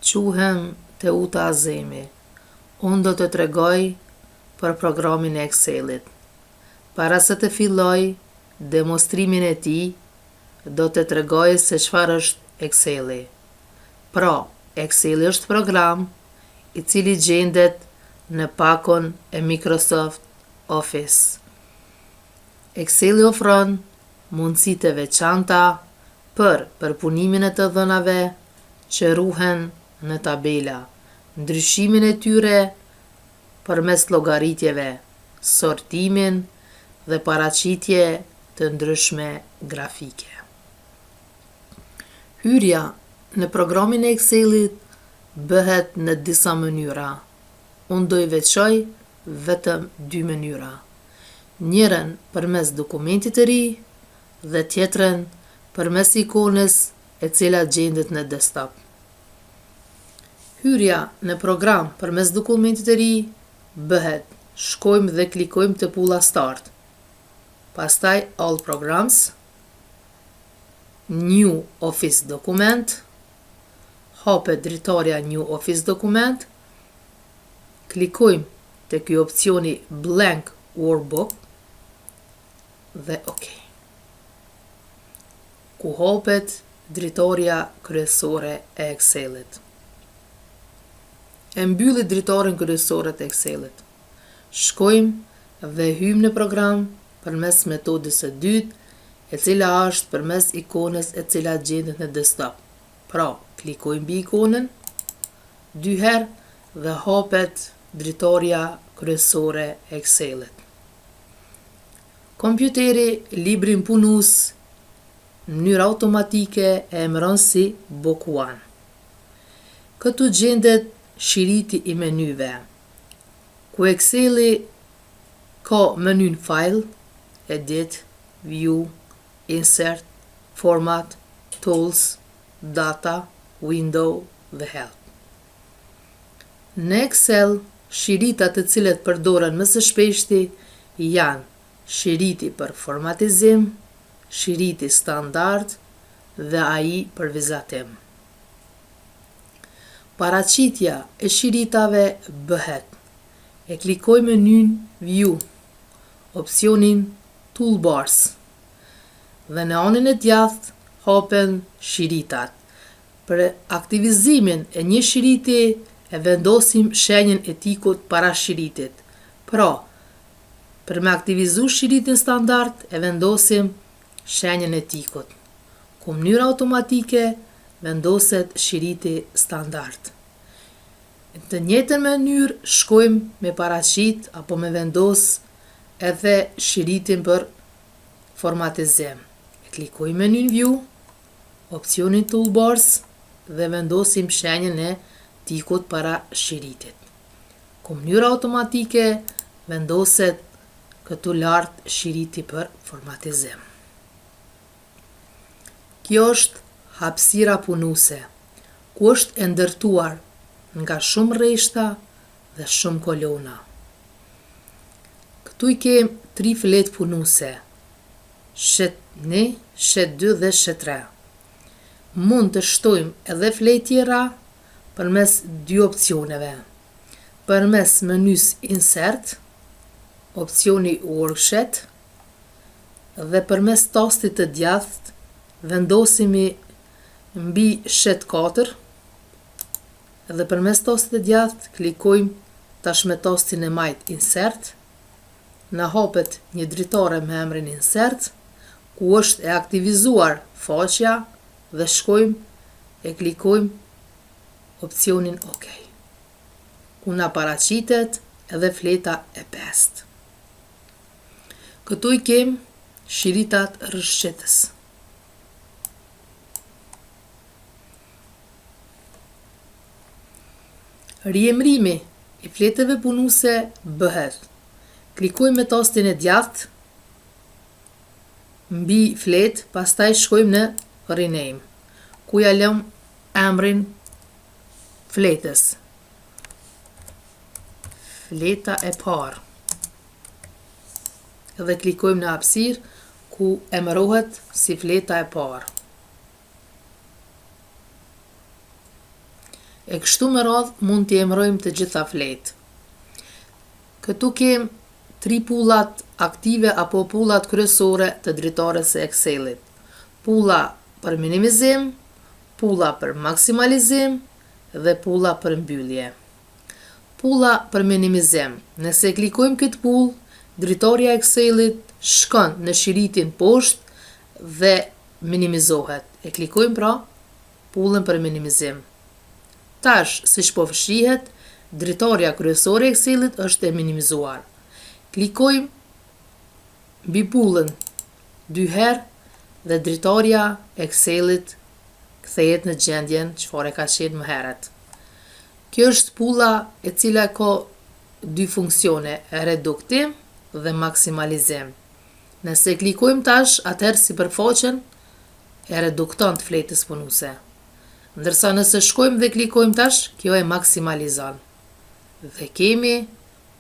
Quhem Teuta Azemi. Unë do të tregoj për programin e Excelit. Para se të filloj demonstrimin e tij, do të tregoj se çfarë është Exceli. Pra, Exceli është program i cili gjendet në pakon e Microsoft Office. Exceli ofron mundësi të veçanta për përpunimin e të dhënave që ruhen në tabela, ndryshimin e tyre përmes llogaritjeve, sortimin dhe paraqitje të ndryshme grafike. Hyrja në programin e Excelit bëhet në disa mënyra. Unë do i veçoj vetëm 2 mënyra. Njërën përmes dokumentit të ri dhe tjetrën përmes ikonës e cila gjendet në desktop. Hyrja në program përmes dokumentit të ri bëhet shkojmë dhe klikojmë te pulla Start. Pastaj All Programs, New Office Document, hapet dritarja New Office Document, klikojmë te ky opcioni Blank Workbook dhe OK. Ku hapet dritarja kryesore e Excelit. E mbyllit dritarin kryesore të Excelit. Shkojmë dhe hyjmë në program përmes metodës së dytë, e cila është përmes ikonës e cila gjendet në desktop. Pra, klikojmë mbi ikonën 2 herë dhe hapet dritarja kryesore e Excelit. Kompjuteri librin punues në mënyrë automatike e emëron si Book 1. Këtu gjendet shiriti i menyve, ku Exceli ka menyn File, Edit, View, Insert, Format, Tools, Data, Window dhe Help. Në Excel, shiritat të cilet përdoren më së shpeshti janë shiriti për formatizim, shiriti standard dhe AI për vizatim. Paraqitja e shiritave bëhet. E klikoj menyn View, opsionin Toolbars dhe në anën e djathtë hapen shiritat. Për aktivizimin e një shiriti e vendosim shenjën e tikut para shiritit. Pra, për me aktivizu shiritin standard e vendosim shenjën e tikut. Ku mënyrë automatike vendoset shiriti standard. Në të njëjtën mënyrë shkojmë me paraqit apo me vendos edhe shiritin për formatizim. E klikojmë menyn View, opsionin Toolbars dhe vendosim shenjën e tikut para shiritit. Ku mënyrë automatike vendoset këtu lart shiriti për formatizim. Kjo është hapësira punuese, ku është e ndërtuar nga shumë rreshta dhe shumë kolona. Këtu i kem 3 fletë punuese, shet 1, shet 2 dhe shet 3. Mund të shtojmë edhe fletë tjera përmes 2 opsioneve. Përmes menys Insert, opsioni Worksheet dhe përmes tastit të djathtë vendosimi mbi shet 4 dhe përmes tastit të djathtë klikojmë tash me tastin e majt Insert. Na hapet një dritare me emrin Insert, ku është e aktivizuar faqja dhe shkojmë e klikojmë opsionin OK. Ku na paraqitet edhe fleta e 5. Këtu i kem shiritat rrshqetës. Riemrimi i fletëve punuese bëhet. Klikojmë me tastin e djathtë mbi fletë, pastaj shkojmë në Rename, ku ja lëm emrin fletës. Fleta e parë. Dhe klikojmë në hapësirë ku emërohet si fleta e parë. E kështu me radhë mund t'i emërojmë të gjitha fletë. Këtu kem 3 pullat aktive apo pullat kryesore të dritares së Excelit. Pulla për minimizim, pulla për maksimalizim dhe pulla për mbyllje. Pulla për minimizim. Nëse klikojmë këtë pull, dritarja e Excelit shkon në shiritin poshtë dhe minimizohet. E klikojmë pra pullën për minimizim. Tash, siç po fshihet, dritarja kryesore e Excelit është e minimizuar. Klikojmë mbi pullën 2 herë dhe dritarja e Excelit kthehet në gjendjen çfarë ka qenë më herët. Kjo është pulla e cila ka 2 funksione, reduktim dhe maksimalizim. Nëse klikojmë tash, atëherë sipërfaqen e redukton të fletës punuese. Ndërsa nëse shkojmë dhe klikojmë tash, kjo e maksimalizon. Dhe kemi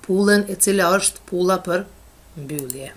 pullën e cila është pulla për mbyllje.